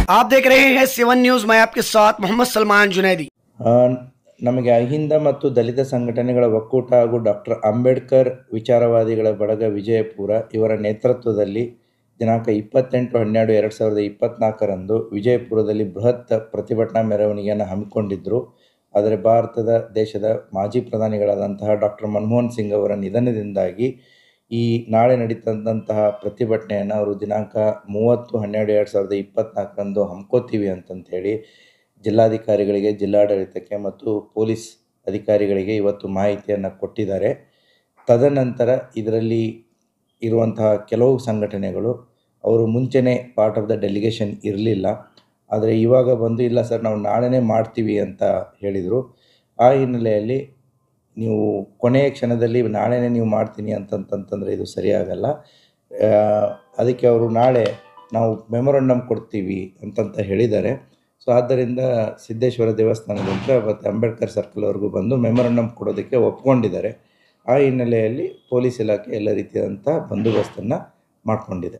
आप देख रहे हैं सेवन न्यूज। मैं आपके साथ मोहम्मद सलमान जुनैदी। ನಮಗೆ ಅಹಿಂದ ಮತ್ತು ದಲಿತ ಸಂಘಟನೆಗಳ ಒಕ್ಕೂಟ ಹಾಗೂ ಡಾಕ್ಟರ್ ಅಂಬೇಡ್ಕರ್ ವಿಚಾರವಾದಿಗಳ ಬಳಗ ವಿಜಯಪುರ ಇವರ ನೇತೃತ್ವದಲ್ಲಿ ದಿನಾಂಕ 28/12/2024ರಂದು ವಿಜಯಪುರದಲ್ಲಿ ಬೃಹತ್ ಪ್ರತಿಭಟನಾ ಮೆರವಣಿಗೆಯನ್ನು ಹಮ್ಮಿಕೊಂಡಿದ್ದರು. ಆದರೆ ಭಾರತದ ದೇಶದ ಮಾಜಿ ಪ್ರಧಾನಿಗಳಾದಂತಹ ಡಾಕ್ಟರ್ ಮನಮೋಹನ್ ಸಿಂಗ್ ಅವರ ನಿಧನದಿಂದಾಗಿ ಈ ನಾಳೆ ನಡೀತಂತಹ ಪ್ರತಿಭಟನೆಯನ್ನು ಅವರು ದಿನಾಂಕ 30/12/2024ರಂದು ಹಮ್ಮಿಕೋತೀವಿ ಅಂತಂಥೇಳಿ ಜಿಲ್ಲಾಧಿಕಾರಿಗಳಿಗೆ, ಜಿಲ್ಲಾಡಳಿತಕ್ಕೆ ಮತ್ತು ಪೊಲೀಸ್ ಅಧಿಕಾರಿಗಳಿಗೆ ಇವತ್ತು ಮಾಹಿತಿಯನ್ನು ಕೊಟ್ಟಿದ್ದಾರೆ. ತದನಂತರ ಇದರಲ್ಲಿ ಇರುವಂತಹ ಕೆಲವು ಸಂಘಟನೆಗಳು ಅವರು ಮುಂಚೆನೇ ಪಾರ್ಟ್ ಆಫ್ ದ ಡೆಲಿಗೇಷನ್ ಇರಲಿಲ್ಲ. ಆದರೆ ಇವಾಗ ಬಂದು ಇಲ್ಲ ಸರ್ ನಾವು ನಾಳೆನೇ ಮಾಡ್ತೀವಿ ಅಂತ ಹೇಳಿದರು. ಆ ಹಿನ್ನೆಲೆಯಲ್ಲಿ ನೀವು ಕೊನೆಯ ಕ್ಷಣದಲ್ಲಿ ನಾಳೆನೇ ನೀವು ಮಾಡ್ತೀನಿ ಅಂತಂತಂದರೆ ಇದು ಸರಿಯಾಗಲ್ಲ. ಅದಕ್ಕೆ ಅವರು ನಾಳೆ ನಾವು ಮೆಮೊರಂಡಮ್ ಕೊಡ್ತೀವಿ ಅಂತಂತ ಹೇಳಿದ್ದಾರೆ. ಸೊ ಆದ್ದರಿಂದ ಸಿದ್ದೇಶ್ವರ ದೇವಸ್ಥಾನದಿಂದ ಮತ್ತು ಅಂಬೇಡ್ಕರ್ ಸರ್ಕಲ್ವರೆಗೂ ಬಂದು ಮೆಮೊರಂಡಮ್ ಕೊಡೋದಕ್ಕೆ ಒಪ್ಕೊಂಡಿದ್ದಾರೆ. ಆ ಹಿನ್ನೆಲೆಯಲ್ಲಿ ಪೊಲೀಸ್ ಇಲಾಖೆ ಎಲ್ಲ ರೀತಿಯಾದಂಥ ಬಂದೋಬಸ್ತನ್ನು ಮಾಡಿಕೊಂಡಿದೆ.